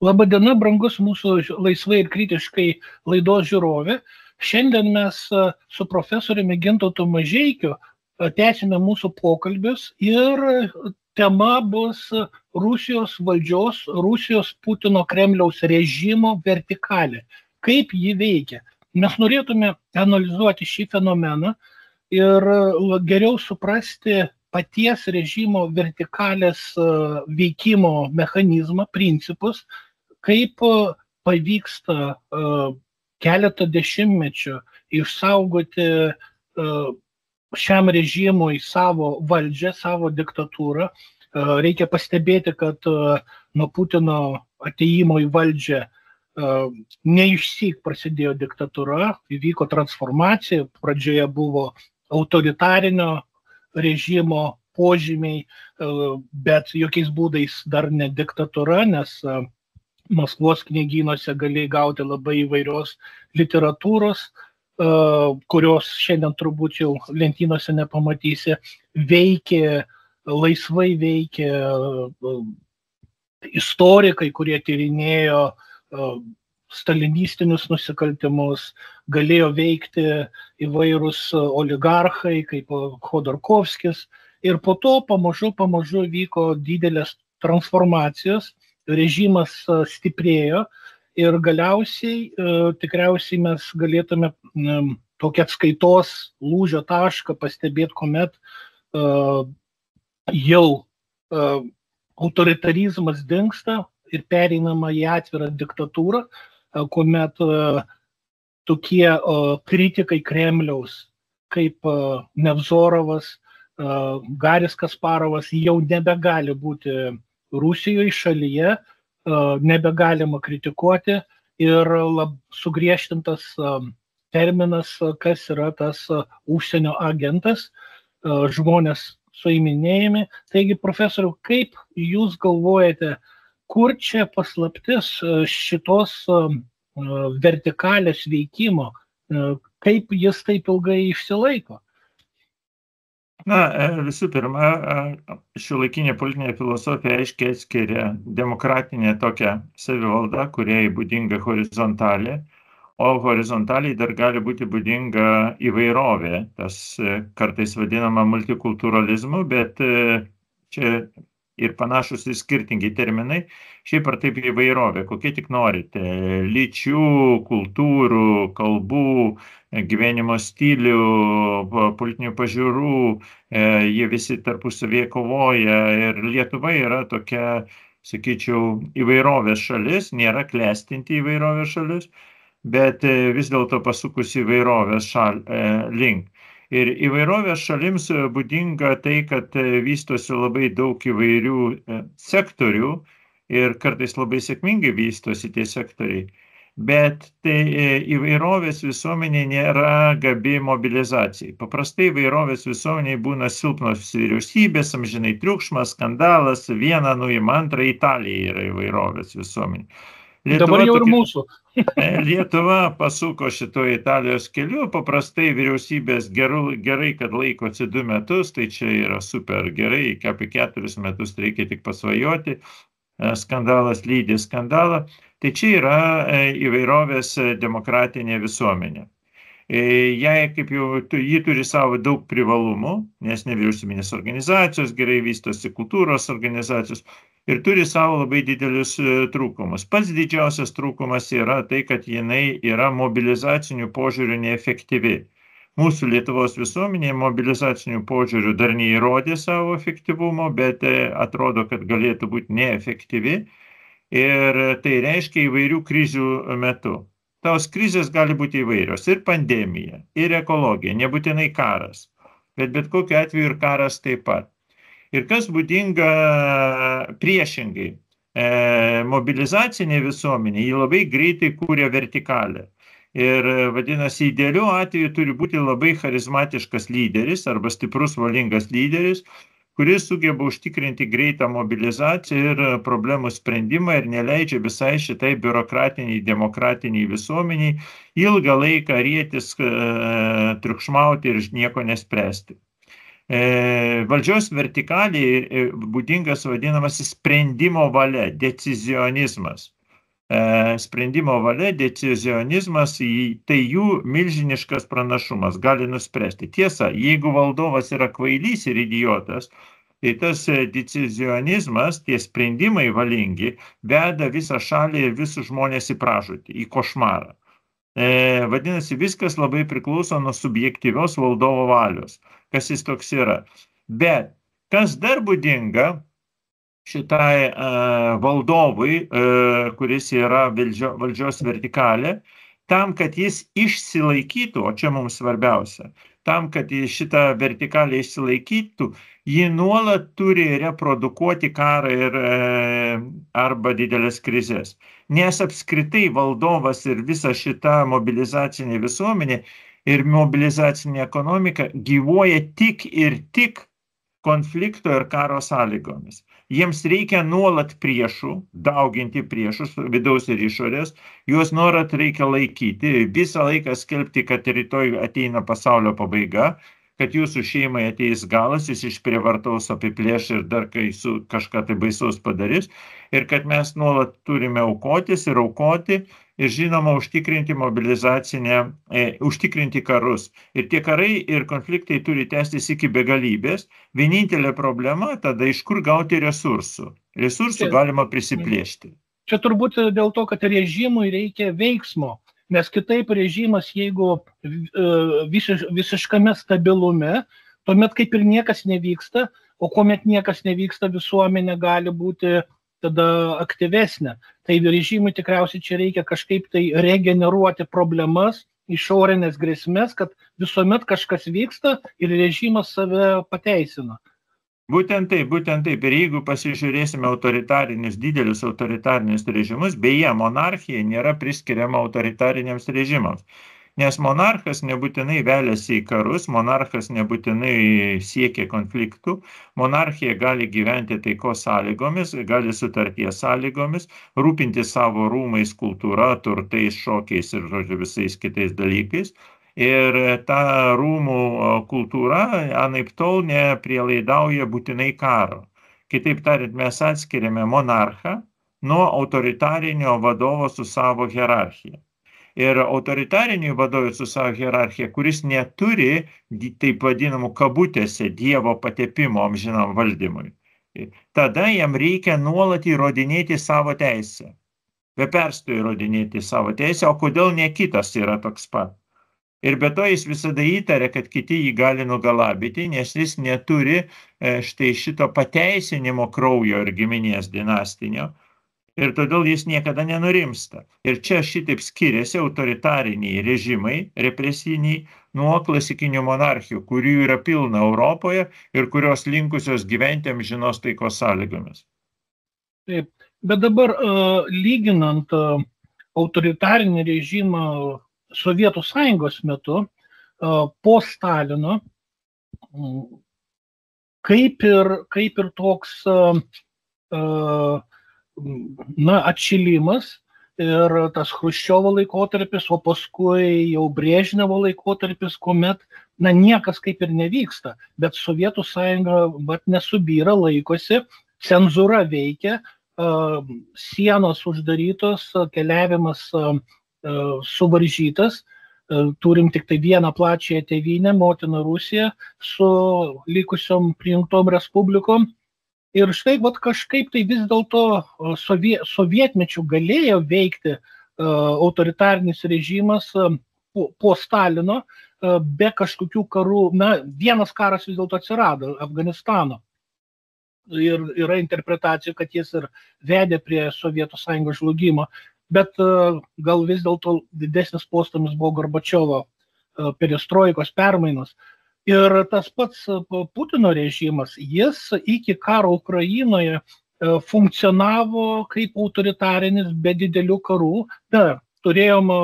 Labadiena, brangus mūsų laisvai ir kritiškai laidos žiūrovė. Šiandien mes su profesoriumi Gintautu Mažeikiu tęsime mūsų pokalbius ir tema bus Rusijos valdžios, Rusijos Putino Kremliaus režimo vertikalė. Kaip ji veikia? Mes norėtume analizuoti šį fenomeną ir geriau suprasti paties režimo vertikalės veikimo mechanizmą, principus, kaip pavyksta keletą dešimtmečių išsaugoti šiam režimui savo valdžią, savo diktatūrą. Reikia pastebėti, kad nuo Putino atėjimo į valdžią neišsyk prasidėjo diktatūra, įvyko transformacija, pradžioje buvo autoritarinio režimo požymiai, bet jokiais būdais dar ne diktatūra, nes Maskvos knygynuose galėjai gauti labai įvairios literatūros, kurios šiandien turbūt jau lentynose nepamatysi, laisvai veikė istorikai, kurie tyrinėjo stalinistinius nusikaltimus, galėjo veikti įvairūs oligarchai, kaip Khodorkovskis, ir po to pamažu vyko didelės transformacijos, režimas stiprėjo ir galiausiai tikriausiai mes galėtume tokią atskaitos lūžio tašką pastebėti, kuomet jau autoritarizmas dingsta ir pereinama į atvirą diktatūrą, kuomet tokie kritikai Kremliaus kaip Nevzorovas, Garis Kasparovas jau nebegali būti Rusijoje šalyje, nebegalima kritikuoti ir sugriežtintas terminas, kas yra tas užsienio agentas, žmonės suiminėjami. Taigi, profesoriau, kaip jūs galvojate, kur čia paslaptis šitos vertikalės veikimo, kaip jis taip ilgai išsilaiko? Visų pirma, šiuolaikinė politinė filosofija aiškiai atskiria demokratinę tokią savivaldą, kuriai būdinga horizontalė, o horizontaliai dar gali būti būdinga įvairovė. Tas kartais vadinama multikulturalizmu, bet čia ir panašus ir skirtingi terminai, šiaip ar taip įvairovė, kokie tik norite, lyčių, kultūrų, kalbų, gyvenimo stilių, politinių pažiūrų, jie visi tarpusavyje kovoja ir Lietuva yra tokia, sakyčiau, įvairovės šalis, nėra klestinti įvairovės šalis, bet vis dėlto pasukusi įvairovės link. Ir įvairovės šalims būdinga tai, kad vystosi labai daug įvairių sektorių ir kartais labai sėkmingai vystosi tie sektoriai. Bet įvairovės visuomenė nėra gabi mobilizacijai. Paprastai įvairovės visuomeniai būna silpnos vyriausybės, amžinai triukšmas, skandalas, vieną nuima, antrą, Italija yra įvairovės visuomenė. Dabar jau ir mūsų. Lietuva pasuko šito Italijos keliu, paprastai vyriausybės gerai, kad laikosi 2 metus, tai čia yra super gerai, apie 4 metus reikia tik pasvajoti, skandalas lydi skandalą, tai čia yra įvairovės demokratinė visuomenė. Ji turi savo daug privalumų, nes nevyriausybinės organizacijos gerai vystosi, kultūros organizacijos, ir turi savo labai didelius trūkumus. Pats didžiausias trūkumas yra tai, kad jinai yra mobilizacinių požiūrių neefektyvi. Mūsų Lietuvos visuomenė mobilizacinių požiūrių dar neįrodė savo efektyvumo, bet atrodo, kad galėtų būti neefektyvi. Ir tai reiškia įvairių krizių metu. Tos krizės gali būti įvairios, ir pandemija, ir ekologija, nebūtinai karas, bet kokiu atveju ir karas taip pat. Ir kas būdinga priešingai, mobilizacinė visuomenė, ji labai greitai kūrė vertikalę. Ir vadinasi, idealiu atveju turi būti labai charizmatiškas lyderis arba stiprus valingas lyderis, kuris sugeba užtikrinti greitą mobilizaciją ir problemų sprendimą ir neleidžia visai šitai biurokratiniai, demokratiniai visuomeniai ilgą laiką rietis, triukšmauti ir nieko nespręsti. Valdžios vertikaliai būdingas vadinamas sprendimo valia, decizionizmas. sprendimo valia, decizionizmas, tai jų milžiniškas pranašumas, gali nuspręsti. Tiesa, jeigu valdovas yra kvailys ir idiotas, tai tas decizionizmas, tie sprendimai valingi, veda visą šalį ir visus žmonės į pražūtį, į košmarą. Vadinasi, viskas labai priklauso nuo subjektyvios valdovo valios, kas jis toks yra. Bet kas dar būdinga šitai valdovui, kuris yra valdžios vertikalė, tam, kad jis išsilaikytų, o čia mums svarbiausia, tam, kad šitą vertikalę išsilaikytų, ji nuolat turi reprodukuoti karą ir arba didelės krizės. Nes apskritai valdovas ir visa šita mobilizacinė visuomenė ir mobilizacinė ekonomika gyvuoja tik ir tik konflikto ir karo sąlygomis. Jiems reikia nuolat priešų, dauginti priešus, vidaus ir išorės, juos nuolat reikia laikyti, visą laiką skelbti, kad rytoj ateina pasaulio pabaiga, kad jūsų šeimai ateis galas, jis išprievartaus, apiplėš ir dar kažką tai baisaus padarys, ir kad mes nuolat turime aukotis ir aukoti, ir žinoma užtikrinti užtikrinti karus. Ir tie karai ir konfliktai turi tęstis iki begalybės. Vienintelė problema tada, iš kur gauti resursų. Resursų galima prisiplėšti. Čia turbūt dėl to, kad režimui reikia veiksmo, nes kitaip režimas, jeigu visiškame stabilume, tuomet kaip ir niekas nevyksta, o kuomet niekas nevyksta, visuomenė gali būti tada aktyvesnė. Tai režimui tikriausiai čia reikia kažkaip tai regeneruoti problemas, išorinės grėsmės, kad visuomet kažkas vyksta ir režimas save pateisina. Būtent taip. Ir jeigu pasižiūrėsime didelius autoritarinius režimus, beje, monarchija nėra priskiriama autoritariniams režimams. Nes monarchas nebūtinai veliasi į karus, monarchas nebūtinai siekia konfliktų, monarchija gali gyventi taikos sąlygomis, gali sutarties sąlygomis, rūpinti savo rūmais, kultūra, turtais, šokiais ir visais kitais dalykais. Ir ta rūmų kultūra anaiptol neprielaidauja būtinai karo. Kitaip tariant, mes atskiriame monarchą nuo autoritarinio vadovo su savo hierarchija. Ir autoritarinių vadovų su savo hierarchija, kuris neturi taip vadinamų kabutėse dievo patepimo amžinam valdymui, tada jam reikia nuolat įrodinėti savo teisę. Be perstojo įrodinėti savo teisę, o kodėl ne kitas yra toks pat. Ir be to jis visada įtaria, kad kiti jį gali nugalabyti, nes jis neturi štai šito pateisinimo kraujo ir giminės dinastinio. Ir todėl jis niekada nenurimsta. Ir čia šitaip skiriasi autoritariniai režimai, represiniai, nuo klasikinių monarchijų, kurių yra pilna Europoje ir kurios linkusios gyventi amžinos taikos sąlygomis. Taip, bet dabar lyginant autoritarinį režimą Sovietų Sąjungos metu, po Stalino, kaip ir toks atšilimas ir tas Chruščiovo laikotarpis, o paskui jau Brežnevo laikotarpis, kuomet niekas kaip ir nevyksta, bet Sovietų Sąjunga nesubyra, laikosi, cenzūra veikia, sienos uždarytos, keliavimas suvaržytas, turim tik tai vieną plačiąją tėvynę, motiną Rusiją, su likusiom prijungtom respublikom. Ir štai kažkaip tai vis dėlto sovietmečių galėjo veikti autoritarinis režimas po Stalino be kažkokių karų. Vienas karas vis dėlto atsirado, Afganistano. Ir yra interpretacijų, kad jis ir vedė prie Sovietų Sąjungos žlugimo. Bet gal vis dėlto didesnis postūmis buvo Gorbačiovo perestroikos permainos. Ir tas pats Putino režimas, jis iki karo Ukrainoje funkcionavo kaip autoritarinis be didelių karų. Turėjom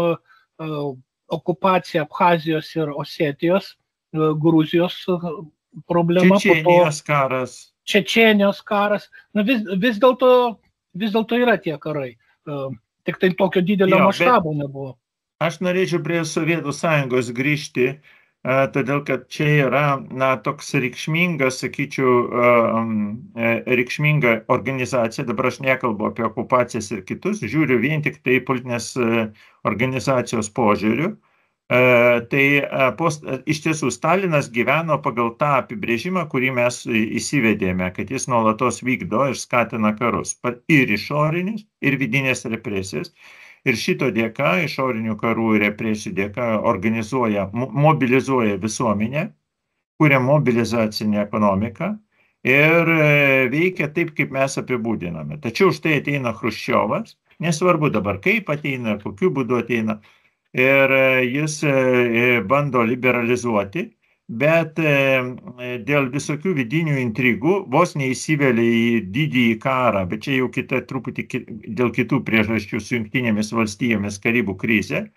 okupaciją Abchazijos ir Osetijos, Gruzijos problema. Čečėnijos karas. Vis dėlto yra tie karai. Tik tai tokio didelio maštabo nebuvo. Aš norėčiau prie Sovietų Sąjungos grįžti todėl kad čia yra toks reikšmingas, sakyčiau, reikšminga organizacija. Dabar aš nekalbu apie okupacijas ir kitus, žiūriu vien tik tai politinės organizacijos požiūriu. Iš tiesų Stalinas gyveno pagal tą apibrėžimą, kurį mes įsivedėme, kad jis nuolatos vykdo ir skatina karus, ir išorinius, ir vidinės represijas. Ir šito dėka, išorinių karų ir represijų dėka, mobilizuoja visuomenę, kuria mobilizacinę ekonomiką ir veikia taip, kaip mes apibūdiname. Tačiau štai ateina Chruščiovas, nesvarbu dabar kaip ateina, kokiu būdu ateina, ir jis bando liberalizuoti, bet dėl visokių vidinių intrigų vos neįsivelia į didįjį karą, bet čia jau truputį dėl kitų priežasčių su Jungtinėmis valstijomis Karibų krizė.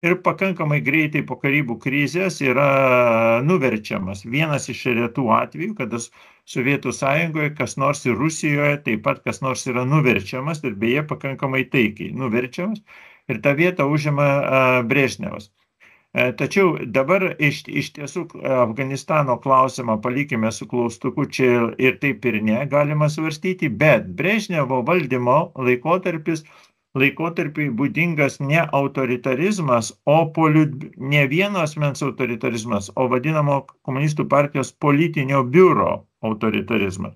Ir pakankamai greitai po Karibų krizės yra nuverčiamas. Vienas iš retų atvejų, kada Sovietų Sąjungoje, kas nors ir Rusijoje, taip pat kas nors yra nuverčiamas ir beje pakankamai taikiai nuverčiamas. Ir tą vietą užima Brežnevas. Tačiau dabar iš tiesų Afganistano klausimą palikime su klaustuku, čia ir taip ir ne galima svarstyti, bet Brežnevo valdymo laikotarpiui būdingas ne autoritarizmas, ne vieno asmens autoritarizmas, o vadinamo komunistų partijos politinio biuro autoritarizmas.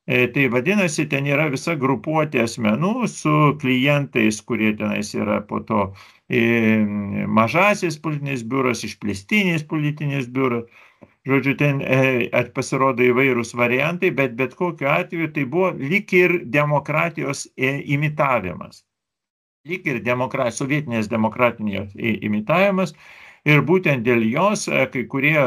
Tai vadinasi, ten yra visa grupuotė asmenų su klientais, kurie tenais yra po to mažasis politinis biuras, išplėstinis politinis biuras. Žodžiu, ten pasirodo įvairūs variantai, bet kokiu atveju tai buvo lyg ir demokratijos imitavimas. Lyg ir sovietinės demokratinės imitavimas. Ir būtent dėl jos kai kurie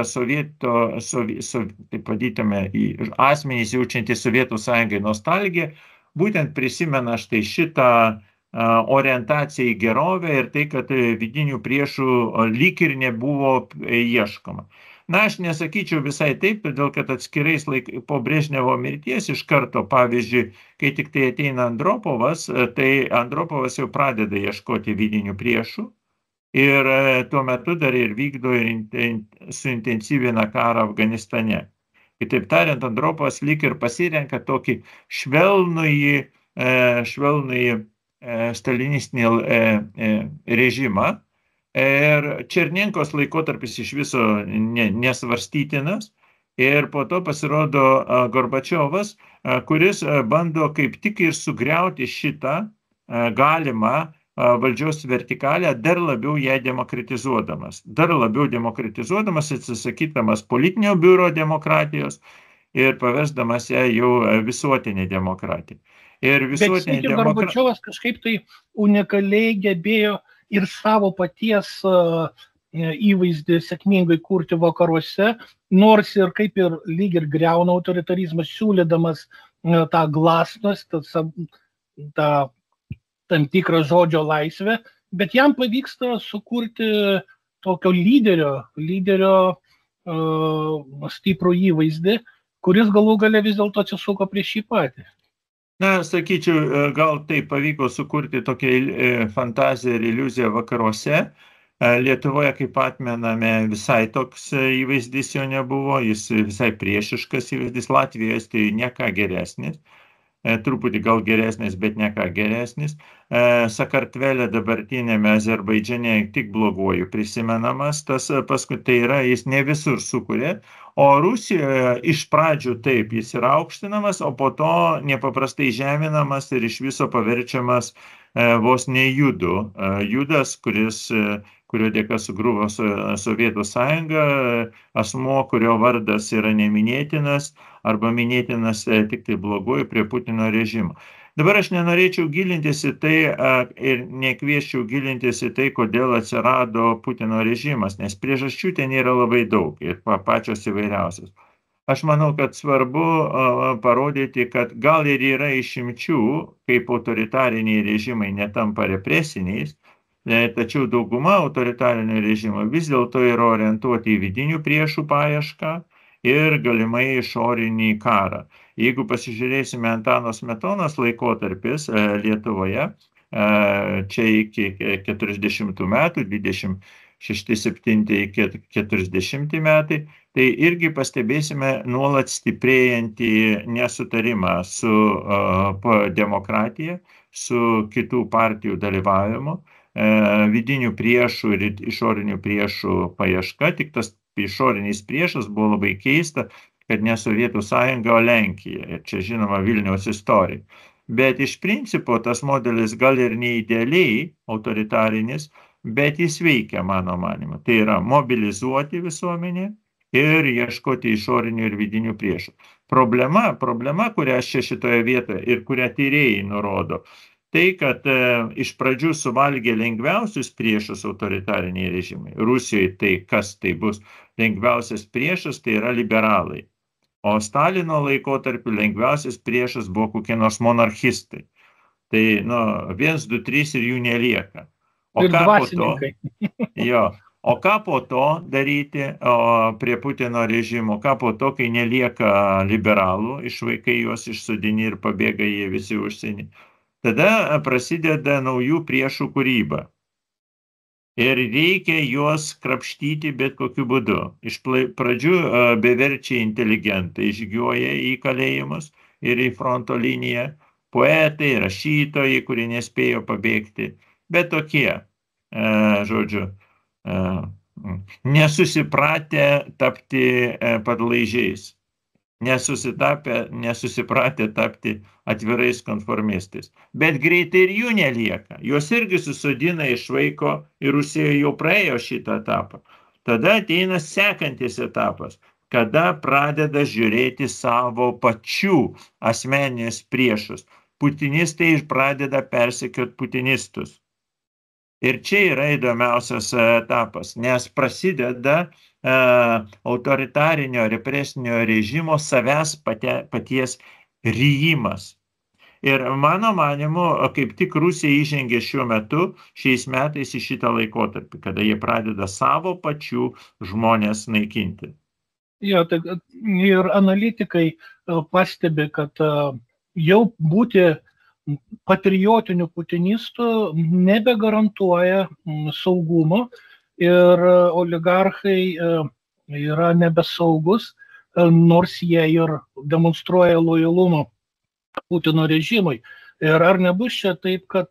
taip vadiname, asmenys jaučiantys Sovietų Sąjungai nostalgiją, būtent prisimena štai šitą orientaciją į gerovę ir tai, kad vidinių priešų lyg ir nebuvo ieškoma. Na, aš nesakyčiau visai taip, todėl kad atskirais po Brežnevo mirties iš karto, pavyzdžiui, kai tik tai ateina Andropovas, tai Andropovas jau pradeda ieškoti vidinių priešų. Ir tuo metu dar ir vykdo ir suintensyvina karą Afganistane. Kitaip tariant, Andropovas lyg ir pasirenka tokį švelnųjį stalinistinį režimą. Ir Černenkos laikotarpis iš viso nesvarstytinas. Ir po to pasirodo Gorbačiovas, kuris bando kaip tik ir sugriauti šitą galimą valdžios vertikalę, dar labiau ją demokratizuodamas. Atsisakydamas politinio biuro demokratijos ir paversdamas ją jau visuotinę demokratiją. Bet Gorbačiovas kažkaip tai unikaliai gebėjo ir savo paties įvaizdį sėkmingai kurti vakaruose, nors ir kaip ir lyg ir griauna autoritarizmas, siūlydamas tą glasnost, tą tam tikrą žodžio laisvę, bet jam pavyksta sukurti tokio lyderio stiprų įvaizdį, kuris galų gale vis dėlto atsisuko prieš jį patį. Na, sakyčiau, gal tai pavyko sukurti tokią fantaziją ir iliuziją vakaruose. Lietuvoje, kaip atmename, visai toks įvaizdis jo nebuvo, jis visai priešiškas įvaizdis, Latvijoje tai ne ką geresnis. Truputį gal geresnis, bet ne ką geresnis. Sakartvele dabartinėme Azerbaidžane tik bloguoju prisimenamas, tas paskui tai yra, jis ne visur sukuria, o Rusijoje iš pradžių taip jis yra aukštinamas, o po to nepaprastai žeminamas ir iš viso paverčiamas vos nejudu. Judas, kurio dėka sugriuvo Sovietų Sąjunga, asmuo, kurio vardas yra neminėtinas arba minėtinas tik tai bloguoju prie Putino režimo. Dabar aš nenorėčiau gilintis į tai ir nekviesčiau gilintis į tai, kodėl atsirado Putino režimas, nes priežasčių ten yra labai daug ir pačios įvairiausios. Aš manau, kad svarbu parodyti, kad gal ir yra išimčių, kaip autoritariniai režimai netampa represiniais, tačiau dauguma autoritarinių režimų vis dėlto yra orientuoti į vidinių priešų paiešką ir galimai išorinį karą. Jeigu pasižiūrėsime Antano Smetonos laikotarpis Lietuvoje, čia iki 40 metų, 6-7 iki 40 metai, tai irgi pastebėsime nuolat stiprėjantį nesutarimą su demokratija, su kitų partijų dalyvavimu, vidinių priešų ir išorinių priešų paieška. Tik tas išorinis priešas buvo labai keista, kad ne Sovietų sąjunga, o Lenkija. Ir čia žinoma Vilniaus istorija. Bet iš principo tas modelis gal ir neidealiai autoritarinis, bet jis veikia, mano manimu. Tai yra mobilizuoti visuomenę ir ieškoti išorinių ir vidinių priešų. Problema, kurią aš čia šitoje vietoje ir kurią tyrėjai nurodo, tai, kad iš pradžių suvalgė lengviausius priešus autoritariniai režimai. Rusijoje tai kas tai bus? Lengviausias priešas tai yra liberalai. O Stalino laikotarpiu lengviausias priešas buvo kokie nors monarchistai. Tai 1, 2, 3 ir jų nelieka. O ir ką dvasininkai. O ką po to daryti prie Putino režimo? Ką po to, kai nelieka liberalų, išvaikai juos išsodini ir pabėga jie visi užsienį? Tada prasideda naujų priešų kūryba. Ir reikia juos krapštyti bet kokiu būdu. Iš pradžių beverčiai inteligentai žygiuoja į kalėjimus ir į fronto liniją, poetai, rašytojai, kurie nespėjo pabėgti, bet tokie, nesusipratę tapti padlaižiais, nesusipratę tapti atvirais konformistais. Bet greitai ir jų nelieka. Juos irgi susodina, išvaiko ir Rusija jau praėjo šitą etapą. Tada ateina sekantis etapas, kada pradeda žiūrėti savo pačių asmeninius priešus. Putinistai pradeda persekioti putinistus. Ir čia yra įdomiausias etapas, nes prasideda autoritarinio represinio režimo savęs paties rijimas. Ir mano manimu, kaip tik Rusija įžengė šiuo metu, šiais metais į šitą laikotarpį, kada jie pradeda savo pačių žmonės naikinti. Jo, tai ir analitikai pastebi, kad jau būti patriotiniu putinistų nebegarantuoja saugumo ir oligarchai yra nebesaugus, nors jie ir demonstruoja lojalumą Putino režimui. Ir ar nebus čia taip, kad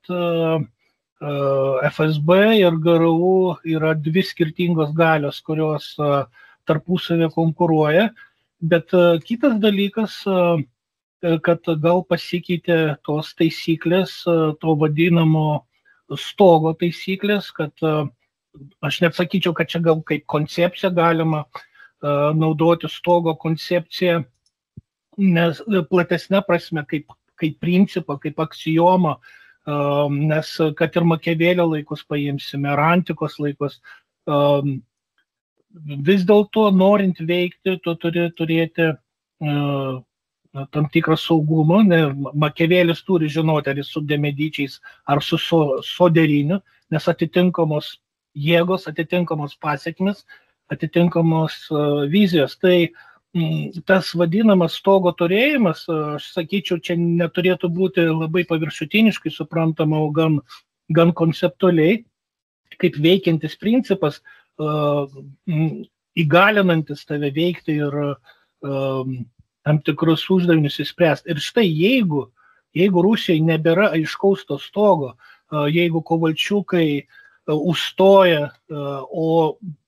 FSB ir GRU yra dvi skirtingos galios, kurios tarpusavę konkuruoja, bet kitas dalykas, kad gal pasikeitė tos taisyklės, to vadinamo stogo taisyklės, kad aš net sakyčiau, kad čia gal kaip koncepcija galima naudoti stogo koncepciją, nes platesnė prasme kaip principą, kaip aksiomą, nes kad ir Makiavelio laikus paimsime, ar antikos laikus, vis dėlto norint veikti, tu turi turėti tam tikrą saugumą. Makiavelis turi žinoti, ar jis su Demedičiais, ar su Soderiniu, nes atitinkamos jėgos, atitinkamos pasekmes, atitinkamos vizijos. Tai tas vadinamas stogo turėjimas, aš sakyčiau, čia neturėtų būti labai paviršutiniškai suprantama, o gan konceptualiai, kaip veikiantis principas, įgalinantis tave veikti ir tam tikrus uždavinius įspręsti. Ir štai jeigu Rusijai nebėra aiškaus to stogo, jeigu Kovalčiukai užstoja,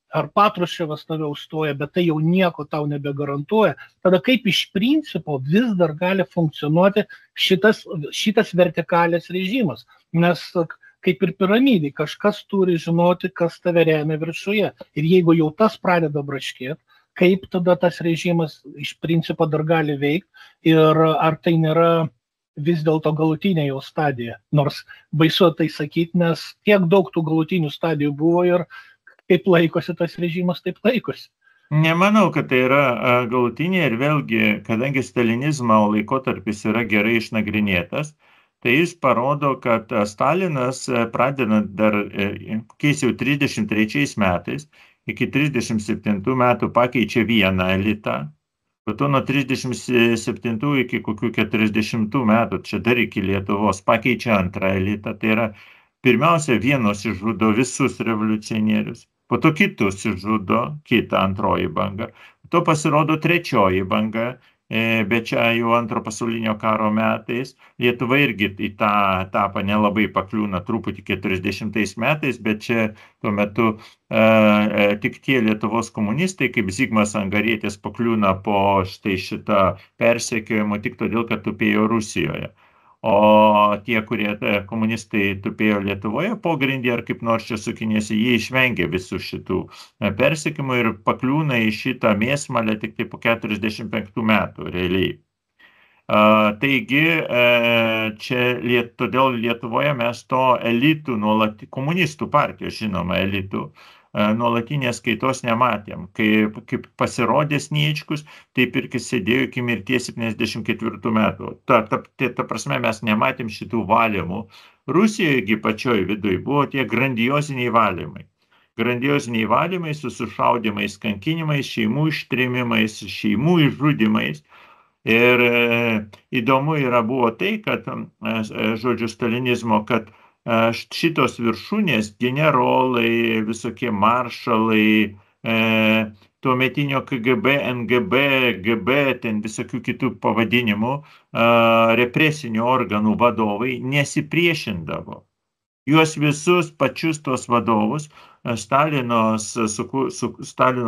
ar Patruševas tave užstoja, bet tai jau nieko tau nebegarantuoja, tada kaip iš principo vis dar gali funkcionuoti šitas vertikalės režimas. Nes kaip ir piramidai, kažkas turi žinoti, kas tave remia viršuje. Ir jeigu jau tas pradeda braškėti, kaip tada tas režimas iš principo dar gali veikti ir ar tai nėra vis dėlto galutinė jau stadija. Nors baisu tai sakyti, nes tiek daug tų galutinių stadijų buvo ir kaip laikosi tas režimas, taip laikosi. Nemanau, kad tai yra galutinė ir vėlgi, kadangi stalinizmo laikotarpis yra gerai išnagrinėtas, tai jis parodo, kad Stalinas pradedant dar, keis jau 33 metais, iki 37 metų pakeičia vieną elitą, po to nuo 37 iki kokių 40 metų, čia dar iki Lietuvos, pakeičia antrą elitą, tai yra pirmiausia vienos išžudo visus revoliucionierius. po to kitus žudo, kita antroji banga, po to pasirodo trečioji banga, bet čia jau antro pasaulinio karo metais. Lietuva irgi į tą etapą nelabai pakliūna truputį 40 metais, bet čia tuo metu tik tie Lietuvos komunistai, kaip Zigmas Angarietis, pakliūna po štai šitą persekiojimą tik todėl, kad tupėjo Rusijoje. O tie, kurie komunistai tupėjo Lietuvoje pogrindyje ar kaip nors čia sukinėsi, jie išvengė visų šitų persekimų ir pakliūna į šitą mėsmalę tik tai po 45 metų realiai. Taigi, čia todėl Lietuvoje mes to elitų, komunistų partijos, žinoma, elitų, nuolatinės kaitos nematėm. Kaip pasirodė Sniečkus, taip ir sėdėjo iki mirties 74 metų. Ta prasme, mes nematėm šitų valymų. Rusijoje pačioj viduj buvo tie grandioziniai valymai. Grandioziniai valymai su sušaudimais, kankinimais, šeimų ištrėmimais, šeimų išžudimais. Ir įdomu buvo tai, kad, žodžiu, stalinizmo, kad šitos viršūnės, generolai, visokie maršalai, tuometinio KGB, NGB, GB, ten visokių kitų pavadinimų, represinių organų vadovai nesipriešindavo. Juos visus pačius tos vadovus Stalino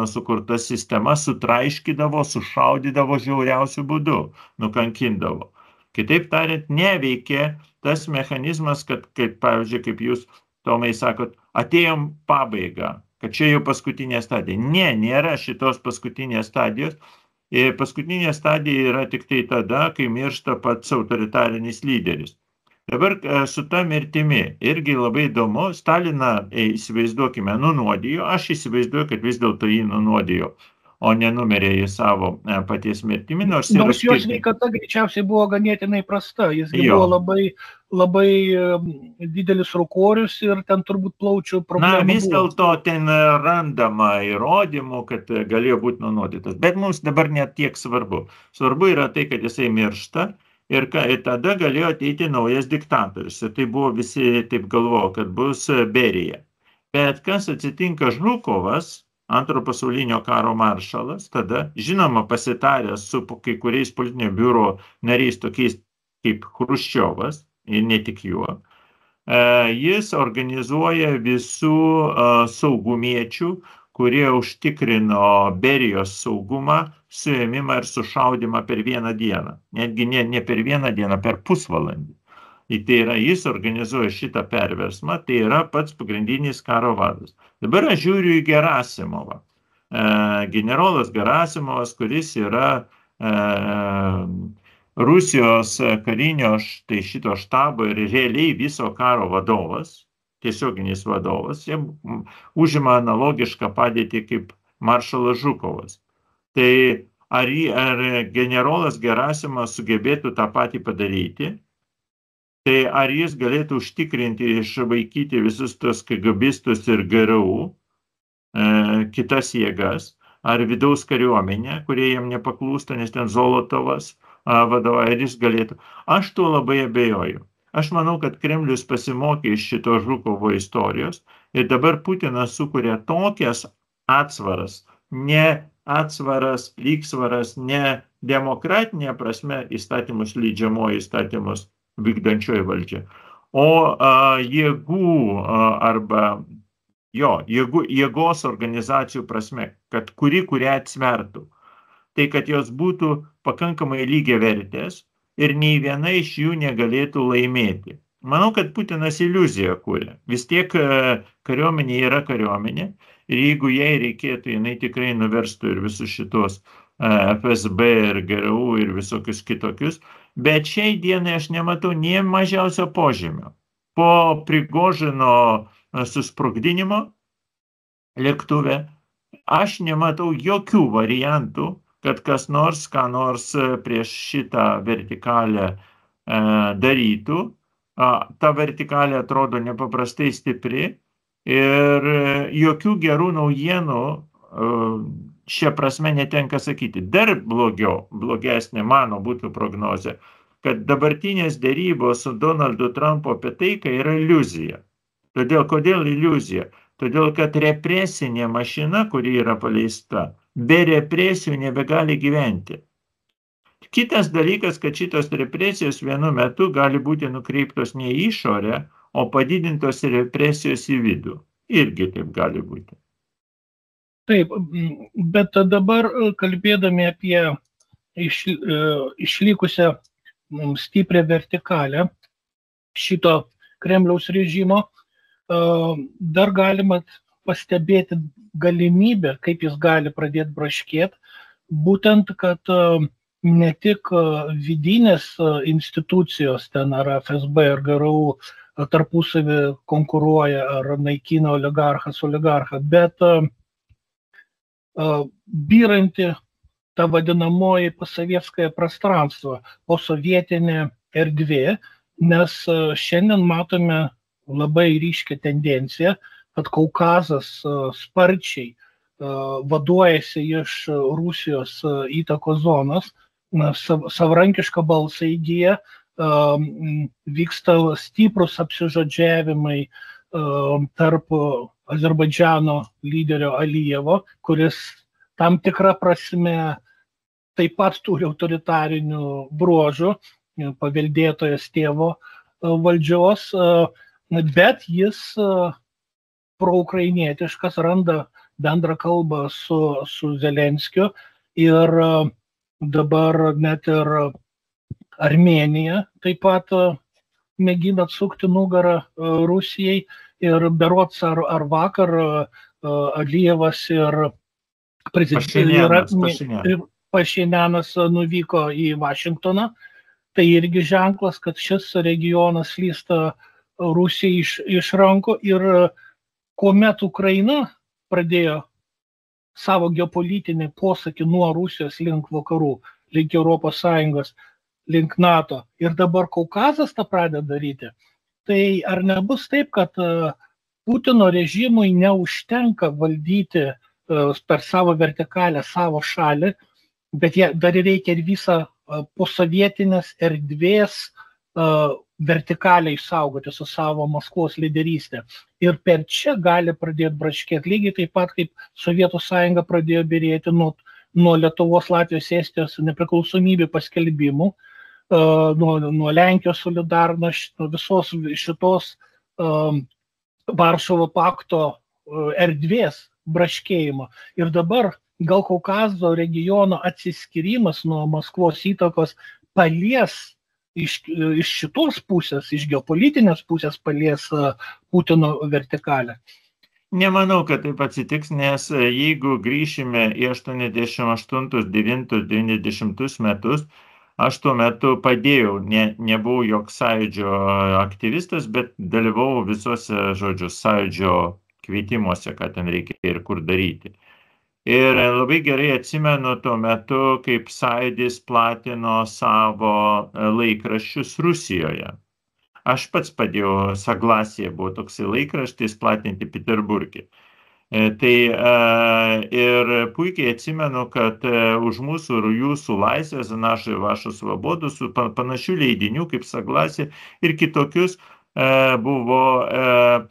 sukurta sistema sutraiškydavo, sušaudydavo žiauriausių būdų, nukankindavo. Kitaip tariant, neveikė tas mechanizmas, kad, pavyzdžiui, kaip jūs, Tomai, sakot, atėjom pabaigą, kad čia jau paskutinė stadija. Ne, nėra šitos paskutinės stadijos. Paskutinė stadija yra tik tai tada, kai miršta pats autoritarinis lyderis. Dabar su ta mirtimi irgi labai įdomu, Staliną, įsivaizduokime, nunuodijo, aš įsivaizduoju, kad vis dėlto jį nunuodijo, o nenumirė į savo paties mirtimį. Nors jo sveikata greičiausiai buvo ganėtinai prasta, jis buvo labai didelis rūkorius ir ten turbūt plaučių problemų. Na, vis dėlto ten randama įrodymų, kad galėjo būti nunuodytas, bet mums dabar net tiek svarbu. Svarbu yra tai, kad jisai miršta. Ir tada galėjo ateiti naujas diktatorius. Ir tai buvo visi taip galvojo, kad bus Berija. Bet kas atsitinka, Žukovas, antro pasaulinio karo maršalas, tada, žinoma, pasitaręs su kai kuriais politinio biuro nariais, tokiais kaip Chruščiovas, ir ne tik juo, jis organizuoja visų saugumiečių, kurie užtikrino Berijos saugumą, suėmimą ir sušaudimą per vieną dieną. Netgi ne per vieną dieną, per pusvalandį. Tai yra, jis organizuoja šitą perversmą, tai yra pats pagrindinis karo vadas. Dabar aš žiūriu į Gerasimovą. Generolas Gerasimovas, kuris yra Rusijos karinio šito štabo ir realiai viso karo vadovas, tiesioginis vadovas, jie užima analogišką padėtį kaip maršalas Žukovas. Tai ar generolas Gerasimovas sugebėtų tą patį padaryti, tai ar jis galėtų užtikrinti, išvaikyti visus tos KGBistus ir GRU, kitas jėgas, ar vidaus kariuomenę, kurie jam nepaklūsta, nes ten Zolotovas vadovauja, ar jis galėtų. Aš tuo labai abejoju. Aš manau, kad Kremlius pasimokė iš šito Žukovo istorijos ir dabar Putinas sukuria tokias atsvaras, ne atsvaras, lygsvaras, ne demokratinė prasme įstatymus leidžiamoji, įstatymus vykdančioji valdžia, o jėgų arba jėgos organizacijų prasme, kad kurią atsvertų. Tai kad jos būtų pakankamai lygiavertės ir nei viena iš jų negalėtų laimėti. Manau, kad Putinas iliuziją kūrė. Vis tiek kariuomenė yra kariuomenė ir jeigu jai reikėtų, jinai tikrai nuverstų ir visus šitos FSB ir GRU ir visokius kitokius, bet šiai dienai aš nematau nie mažiausio požymio. Po Prigožino susprogdinimo lėktuve aš nematau jokių variantų, kad kas nors, ką nors prieš šitą vertikalę darytų. Ta vertikalė atrodo nepaprastai stipri ir jokių gerų naujienų šia prasme netenka sakyti. Dar blogesnė mano būtų prognozė, kad dabartinės derybos su Donaldu Trumpu apie taiką yra iliuzija. Kodėl iliuzija? Todėl, kad represinė mašina, kuri yra paleista, be represijų nebegali gyventi. Kitas dalykas, kad šitos represijos vienu metu gali būti nukreiptos ne į išorę, o padidintos represijos į vidų. Irgi taip gali būti. Taip, bet dabar kalbėdami apie išlikusią stiprią vertikalę šito Kremliaus režimo, dar galima pastebėti galimybę, kaip jis gali pradėti braškėti, būtent, kad ne tik vidinės institucijos, ten ar FSB ar GRU tarpusavį konkuruoja ar naikina oligarchą, bet byranti ta vadinamoji posovietskaja пространство, posovietinė erdvė, nes šiandien matome labai ryškią tendenciją, kad Kaukazas sparčiai vaduojasi iš Rusijos įtakos zonos, savarankišką balsą įgyja, vyksta stiprus apsižodžiavimai tarp Azerbaidžano lyderio Alijevo, kuris tam tikrą prasme taip pat turi autoritarinių bruožų, paveldėtojas tėvo valdžios, bet jis proukrainietiškas, randa bendrą kalbą su Zelenskiu ir dabar net ir Armėnija taip pat mėgina atsukti nugarą Rusijai ir berods ar vakar Alijevas ir Pašinjanas nuvyko į Vašingtoną. Tai irgi ženklas, kad šis regionas slysta Rusijai iš rankų ir kuomet Ukraina pradėjo savo geopolitinį posakį nuo Rusijos link vakarų, link Europos Sąjungos, link NATO ir dabar Kaukazas tą pradeda daryti, tai ar nebus taip, kad Putino režimui neužtenka valdyti per savo vertikalę savo šalį, bet dar reikia ir visą posovietinės erdvės vertikaliai išsaugoti su savo Maskvos lyderystė. Ir per čia gali pradėti braškėti lygiai taip pat, kaip Sovietų sąjunga pradėjo byrėti nuo Lietuvos, Latvijos, Estijos nepriklausomybių paskelbimų, nuo Lenkijos solidarnosties, nuo visos šitos Varšuvo pakto erdvės braškėjimo. Ir dabar gal Kaukazo regiono atsiskyrimas nuo Maskvos įtakos palies iš šitos pusės, iš geopolitinės pusės palies Putino vertikalę. Nemanau, kad taip atsitiks, nes jeigu grįšime į 88, 9, 90 metus, aš tuo metu padėjau, nebuvau joks sąjūdžio aktyvistas, bet dalyvau visose, sąjūdžio kvietimuose, ką ten reikia ir kur daryti. Ir labai gerai atsimenu tuo metu, kaip sąjūdis platino savo laikraščius Rusijoje. Aš pats padėjau, Saglasija buvo toksai laikraštis platinti Peterburge. Tai ir puikiai atsimenu, kad už mūsų ir jūsų laisvę, za našą ir vašų svobodų, su panašių leidinių kaip Saglasija ir kitokius buvo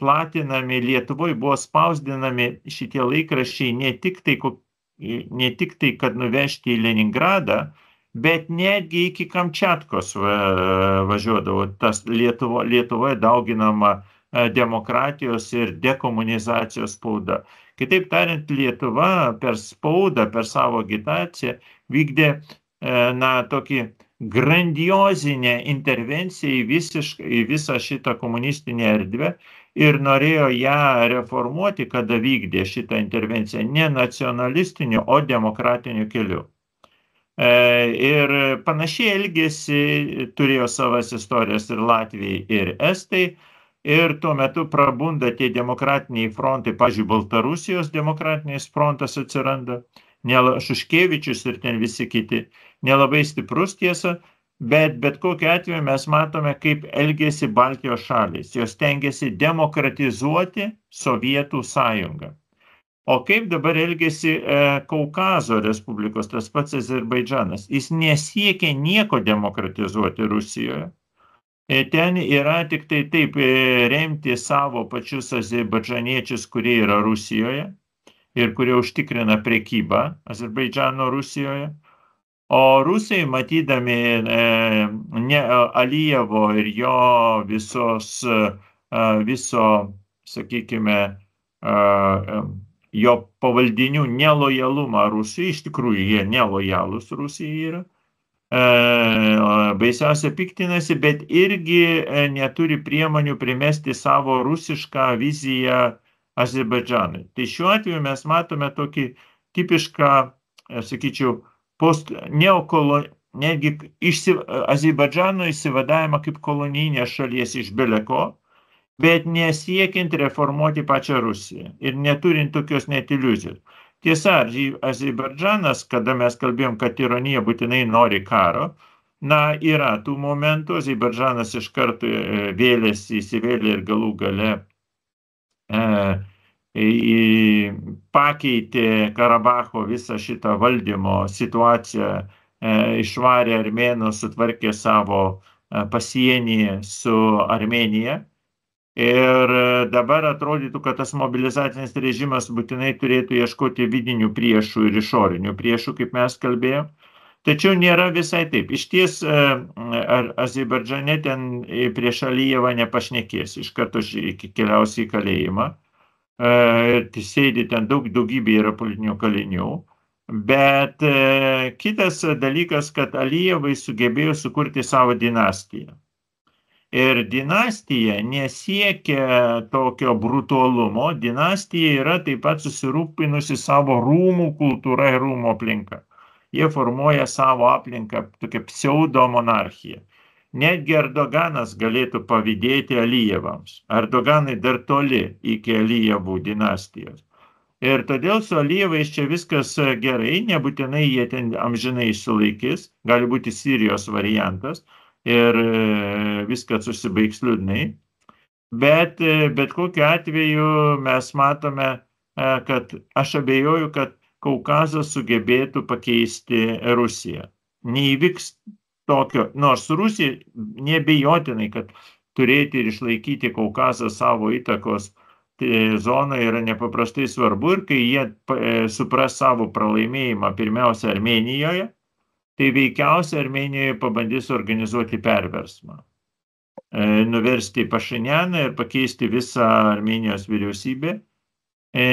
platinami, Lietuvoje buvo spausdinami šitie laikraščiai ne tik tai, kad nuvežti į Leningradą, bet netgi iki Kamčiatkos važiuodavo tas Lietuvoje dauginama demokratijos ir dekomunizacijos spauda. Kitaip tariant, Lietuva per spaudą, per savo agitaciją vykdė tokį grandiozinę intervenciją į visą šitą komunistinę erdvę ir norėjo ją reformuoti, kada vykdė šitą intervenciją ne nacionalistiniu, o demokratiniu keliu. Ir panašiai elgėsi, turėjo savas istorijas ir Latvijai, ir Estai, ir tuo metu prabunda tie demokratiniai frontai, pavyzdžiui, Baltarusijos demokratinis frontas atsiranda, Šuškevičius ir ten visi kiti, nelabai stiprus tiesa, bet kokiu atveju mes matome, kaip elgėsi Baltijos šalys. Jos tengiasi demokratizuoti Sovietų sąjungą. O kaip dabar elgėsi Kaukazo respublikos, tas pats Azerbaidžanas? Jis nesiekia nieko demokratizuoti Rusijoje. Ten yra tik tai taip remti savo pačius azerbaidžaniečius, kurie yra Rusijoje ir kurie užtikrina prekybą Azerbaidžano Rusijoje. O rusai, matydami Alijevo ir jo viso, sakykime, jo pavaldinių nelojalumą Rusijai, iš tikrųjų jie nelojalūs Rusijai yra, baisiausia piktinasi, bet irgi neturi priemonių primesti savo rusišką viziją Azerbaidžanui. Tai šiuo atveju mes matome tokį tipišką, sakyčiau, netgi Azerbaidžano įsivadavimą kaip kolonijinės šalies iš beleko, bet nesiekiant reformuoti pačią Rusiją ir neturint tokios net iliuzijos. Tiesa, Azerbaidžanas, kada mes kalbėjom, kad tironija būtinai nori karo, yra tų momentų, Azerbaidžanas iš karto įsivėlė ir galų gale pakeitė Karabacho visą šitą valdymo situaciją, išvarė armėnus, sutvarkė savo pasienį su Armėnija. Ir dabar atrodytų, kad tas mobilizacinis režimas būtinai turėtų ieškoti vidinių priešų ir išorinių priešų, kaip mes kalbėjom. Tačiau nėra visai taip. Iš ties Azerbaidžane ten prieš Alijevą nepašnekės, iš karto keliausi į kalėjimą. Sėdi ten daugybė yra politinių kalinių. Bet kitas dalykas, kad Alijevai sugebėjo sukurti savo dinastiją. Ir dinastija nesiekia tokio brutalumo, dinastija yra taip pat susirūpinusi savo rūmų kultūra ir rūmų aplinka. Jie formuoja savo aplinką, tokią pseudo monarchiją. Netgi Erdoganas galėtų pavydėti Alijevams. Erdoganai dar toli iki Alijevų dinastijos. Ir todėl su Alijevais čia viskas gerai, nebūtinai jie ten amžinai sulaikys, gali būti Sirijos variantas. Ir viskas susibaigs liūdnai. Bet kokiu atveju mes matome, kad aš abejoju, kad Kaukazas sugebėtų pakeisti Rusiją. Neįvyks tokio, nors Rusija neabejotinai, kad turėti ir išlaikyti Kaukazą savo įtakos zonoje yra nepaprastai svarbu ir kai jie supras savo pralaimėjimą pirmiausia Armėnijoje, tai veikiausiai Armėnijoje pabandys organizuoti perversmą. Nuversti Pašinjaną ir pakeisti visą Armėnijos vyriausybę.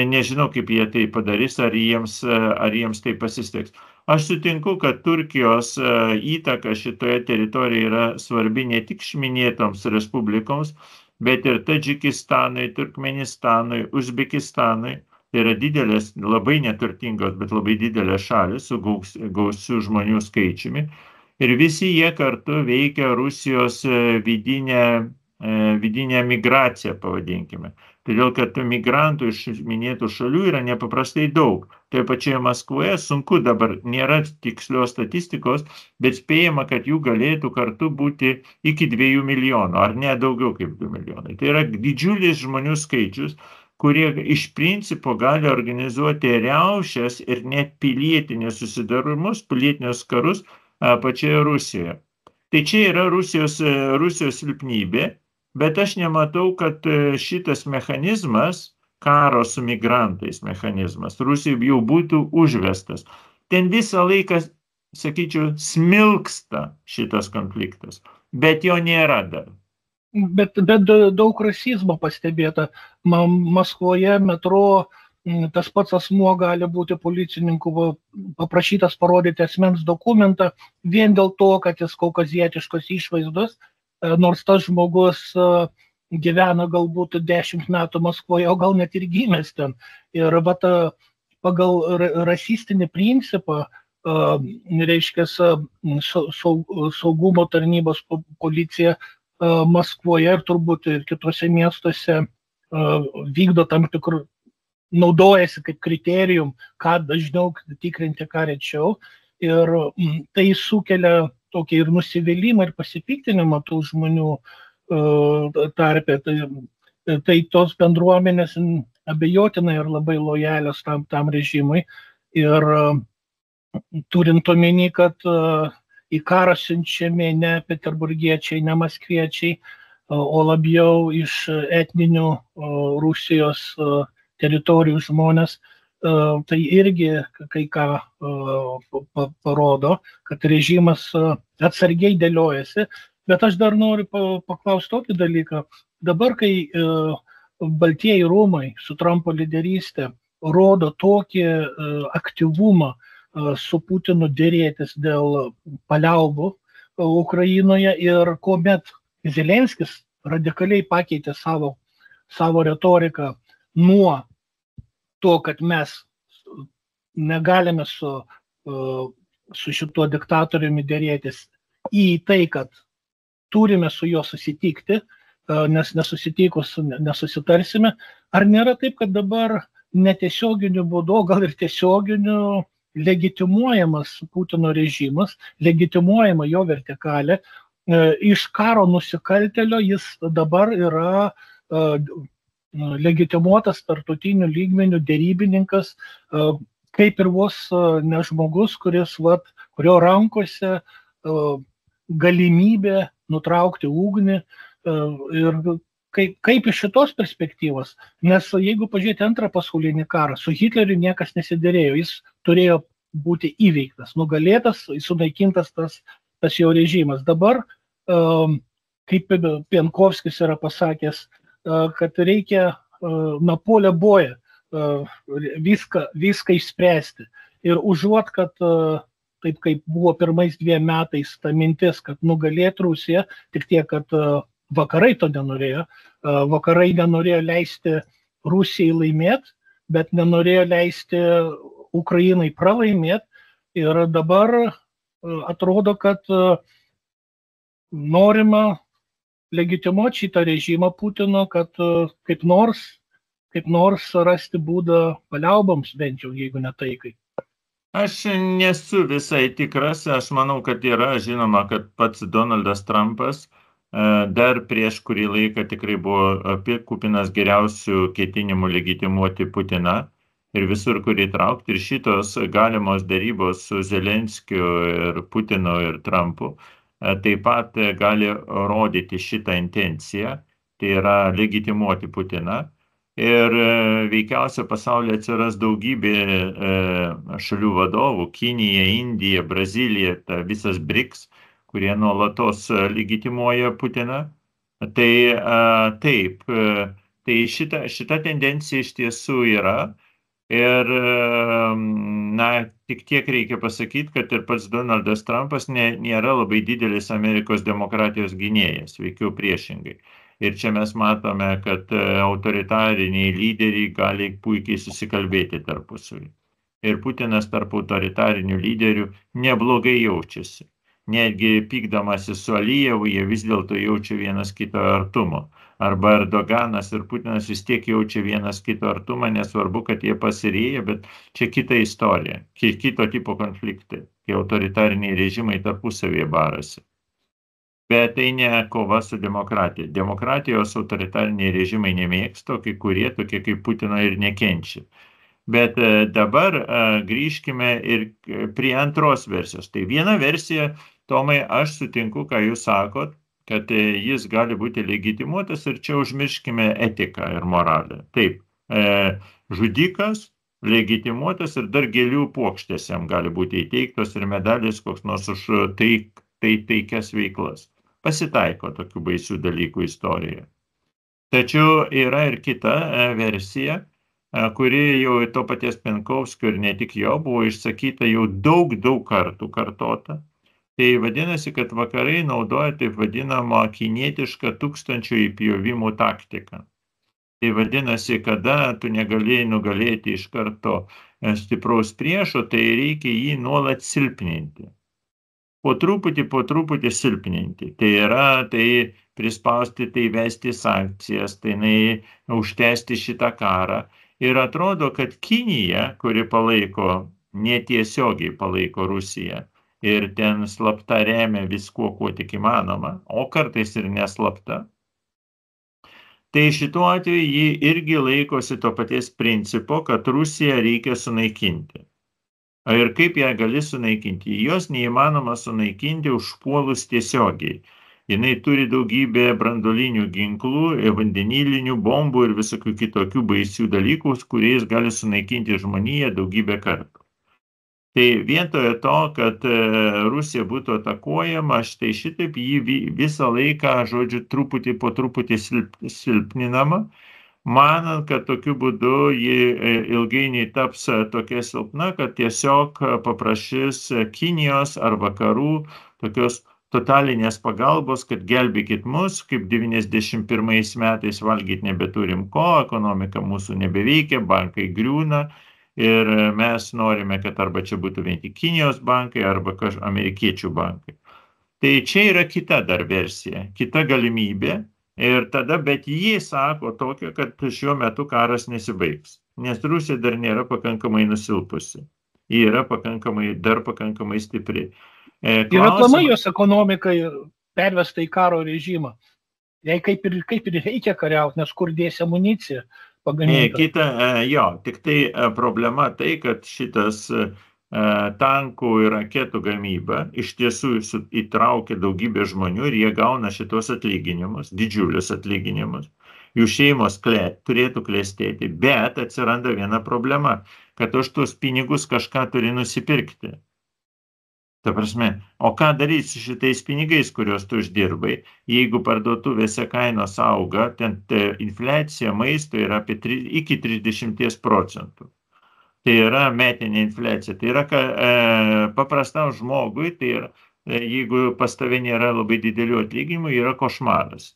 Nežinau, kaip jie tai padarys, ar jiems tai pasisteks. Aš sutinku, kad Turkijos įtaka šitoje teritorijoje yra svarbi ne tik minėtoms respublikoms, bet ir Tadžikistanui, Turkmenistanui, Uzbekistanui. Tai yra didelės, labai neturtingos, bet labai didelės šalis su gausiu žmonių skaičiumi. Ir visi jie kartu veikia Rusijos vidinę migraciją, pavadinkime. Todėl, kad migrantų iš minėtų šalių yra nepaprastai daug. Toje pačioje Maskvoje sunku dabar, nėra tikslios statistikos, bet spėjama, kad jų galėtų kartu būti iki 2 milijonų, ar ne daugiau kaip 2 milijonai. Tai yra didžiulis žmonių skaičius, kurie iš principo gali organizuoti riaušes ir net pilietinius susidarimus, pilietinius karus pačioje Rusijoje. Tai čia yra Rusijos silpnybė, bet aš nematau, kad šitas mechanizmas, karo su migrantais mechanizmas, Rusijai jau būtų užvestas. Ten visą laiką, sakyčiau, smilksta šitas konfliktas, bet jo nėra dar. Bet daug rasizmo pastebėta. Maskvoje metro tas pats asmuo gali būti policininkų paprašytas parodyti asmens dokumentą vien dėl to, kad jis kaukazietiškos išvaizdos, nors tas žmogus gyvena galbūt 10 metų Maskvoje, o gal net ir gimęs ten. Ir pagal rasistinį principą, reiškia, saugumo tarnybos policija Maskvoje ir turbūt ir kitose miestuose vykdo tam tikrų, naudojasi kaip kriterijum, ką dažniau tikrinti, ką rečiau. Ir tai sukelia tokį ir nusivylimą, ir pasipiktinimą tų žmonių tarpe. Tai tos bendruomenės abejotinai ir labai lojalios tam režimui. Ir turint omeny, kad į karą siunčiami ne peterburgiečiai, ne maskviečiai, o labiau iš etninių Rusijos teritorijų žmonės, tai irgi kai ką parodo, kad režimas atsargiai dėliojasi. Bet aš dar noriu paklausti tokį dalyką. Dabar, kai Baltieji rūmai su Trumpo lyderystė rodo tokį aktyvumą su Putinu dėrėtis dėl paliaubų Ukrainoje ir kuomet Zelenskis radikaliai pakeitė savo retoriką nuo to, kad mes negalime su šituo diktatoriumi dėrėtis, į tai, kad turime su juo susitikti, nes nesusitikus nesusitarsime. Ar nėra taip, kad dabar netiesioginiu būdu, gal ir tiesioginiu, legitimuojamas Putino režimas, legitimuojama jo vertikalė, iš karo nusikaltelio jis dabar yra legitimuotas tarptautiniu lygmeniu dėrybininkas, kaip ir vos ne žmogus, kurio rankose galimybė nutraukti ugnį. Ir kaip iš šitos perspektyvos, nes jeigu pažiūrėti antrą pasaulinį karą, su Hitleriu niekas nesidėrėjo, jis turėjo būti įveiktas, nugalėtas, sunaikintas tas jo režimas. Dabar, kaip Pienkovskis yra pasakęs, kad reikia napolė boja viską išspręsti. Ir užuot, kad taip kaip buvo pirmais 2 metais ta mintis, kad nugalėti Rusiją, tik tiek, kad vakarai to nenorėjo. Vakarai nenorėjo leisti Rusijai laimėti, bet nenorėjo leisti Ukrainai pralaimėti. Ir dabar atrodo, kad norima legitimuoti šitą režimą Putino, kad kaip nors rasti būdą paliauboms, bent jau, jeigu ne taikai. Aš nesu visai tikras, aš manau, kad yra žinoma, kad pats Donaldas Trumpas dar prieš kurį laiką tikrai buvo kupinas geriausių ketinimų legitimuoti Putiną ir visur kur įtraukti. Ir šitos galimos darybos su Zelenskiu ir Putinu ir Trumpu taip pat gali rodyti šitą intenciją, tai yra legitimuoti Putiną. Ir veikiausia pasaulyje atsiras daugybė šalių vadovų, Kinija, Indija, Brazilija, visas BRICS, kurie nuolatos legitimuoja Putiną. Tai taip, tai šita tendencija iš tiesų yra. Ir tik tiek reikia pasakyti, kad ir pats Donaldas Trumpas nėra labai didelis Amerikos demokratijos gynėjas, veikiau priešingai. Ir čia mes matome, kad autoritariniai lyderiai gali puikiai susikalbėti tarpusavį. Ir Putinas tarp autoritarinių lyderių neblogai jaučiasi. Netgi pykdamasis su Alijevu, jie vis dėlto jaučia vienas kito artumo. Arba Erdoganas ir Putinas vis tiek jaučia vienas kito artumą, nesvarbu, kad jie pasirėja, bet čia kita istorija, kito tipo konfliktai, kai autoritariniai režimai tarpusavėje barasi. Bet tai ne kova su demokratija. Demokratijos autoritariniai režimai nemėgsta, kai kurie tokie kaip Putino ir nekenčia. Bet dabar grįžkime ir prie antros versijos. Tai viena versija, Tomai, aš sutinku, ką jūs sakot, kad jis gali būti legitimuotas ir čia užmirškime etiką ir moralę. Taip, žudikas, legitimuotas ir dar gėlių puokštės jam gali būti įteiktos ir medalis koks nors už taikias veiklas. Pasitaiko tokių baisių dalykų istorijoje. Tačiau yra ir kita versija, kuri jau to paties Pienkovskio ir ne tik jo buvo išsakyta jau daug kartų kartota. Tai vadinasi, kad vakarai naudoja taip vadinamą kinietišką tūkstančio įpjovimų taktiką. Tai vadinasi, kada tu negalėjai nugalėti iš karto stipraus priešo, tai reikia jį nuolat silpninti. Po truputį silpninti. Tai yra, tai prispausti, tai vesti sankcijas, tai užtęsti šitą karą. Ir atrodo, kad Kinija, kuri netiesiogiai palaiko Rusiją, ir ten slapta remia viskuo, kuo tik įmanoma, o kartais ir neslapta. Tai šituo atveju ji irgi laikosi to paties principo, kad Rusiją reikia sunaikinti. Ir kaip ją gali sunaikinti? Jos neįmanoma sunaikinti užpuolus tiesiogiai. Jinai turi daugybę branduolinių ginklų, vandenilinių bombų ir visokių kitokių baisių dalykų, kuriais gali sunaikinti žmoniją daugybę kartų. Tai vietoje to, kad Rusija būtų atakuojama, štai šitaip jį visą laiką, žodžiu, truputį po truputį silpninama, manant, kad tokiu būdu ji ilgainiui taps tokia silpna, kad tiesiog paprašys Kinijos ar vakarų tokios totalinės pagalbos, kad gelbėkit mus, kaip 91 metais valgyti nebeturim ko, ekonomika mūsų nebeveikia, bankai griūna ir mes norime, kad arba čia būtų vien tik Kinijos bankai, arba amerikiečių bankai. Tai čia yra kita dar versija, kita galimybė ir tada, bet jie sako tokio, kad šiuo metu karas nesibaigs, nes Rusija dar nėra pakankamai nusilpusi, ji yra dar pakankamai stipri. Ir aplamai jos ekonomikai pervesta į karo režimą. Jei kaip ir reikia kariauti, nes kur dėsi amuniciją pagaminti. Tik tai problema tai, kad šitas tankų ir raketų gamyba iš tiesų įtraukia daugybę žmonių ir jie gauna šitos atlyginimus, didžiulius atlyginimus. Jų šeimos turėtų klestėti, bet atsiranda viena problema, kad už tuos pinigus kažką turi nusipirkti. Ta prasme, o ką daryti su šitais pinigais, kuriuos tu uždirbai? Jeigu parduotuvėse kainos auga, ten infliacija maisto yra iki 30%. Tai yra metinė infliacija. Tai yra paprastam žmogui, tai yra, jeigu pas tave nėra labai didelių atlyginimų, yra košmaras.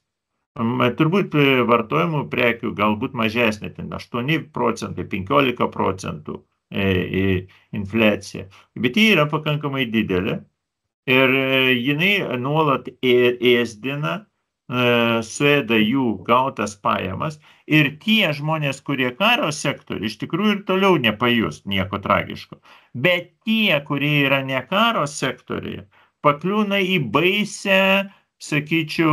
Turbūt vartojimų prekių galbūt mažesnė, 8%, 15%. Infliacija. Bet ji yra pakankamai didelė ir jinai nuolat ėsdina, suėda jų gautas pajamas ir tie žmonės, kurie karo sektoriuje, iš tikrųjų ir toliau nepajus nieko tragiško. Bet tie, kurie yra ne karo sektoriuje, pakliūna į baisę, sakyčiau,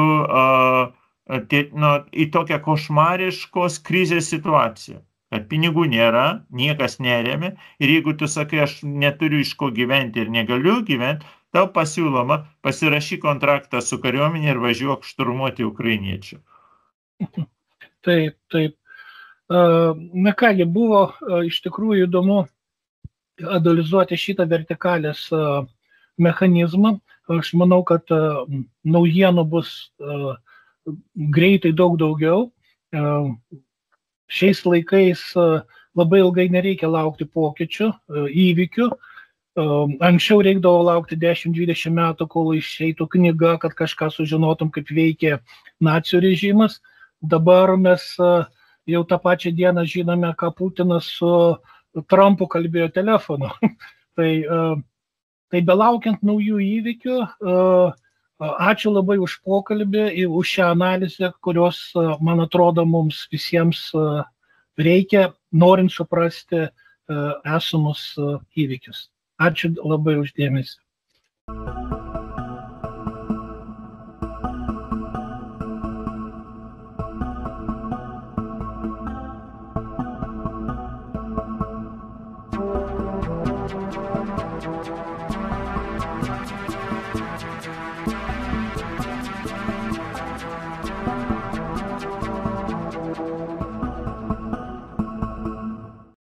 į tokią košmariškos krizės situaciją. Kad pinigų nėra, niekas neremia ir jeigu tu sakai, aš neturiu iš ko gyventi ir negaliu gyventi, tau pasiūloma pasirašyk kontraktą su kariuomenė ir važiuok šturmuoti ukrainiečių. Taip. Na kągi, buvo iš tikrųjų įdomu analizuoti šitą vertikalės mechanizmą. Aš manau, kad naujienų bus greitai daug daugiau. Šiais laikais labai ilgai nereikia laukti pokyčių, įvykių. Anksčiau reikdavo laukti 10-20 metų, kol išeitų knyga, kad kažką sužinotum, kaip veikia nacių režimas. Dabar mes jau tą pačią dieną žinome, ką Putinas su Trumpu kalbėjo telefonu. Tai belaukiant naujų įvykių, ačiū labai už pokalbį ir už šią analizę, kurios, man atrodo, mums visiems reikia, norint suprasti esamus įvykius. Ačiū labai už dėmesį.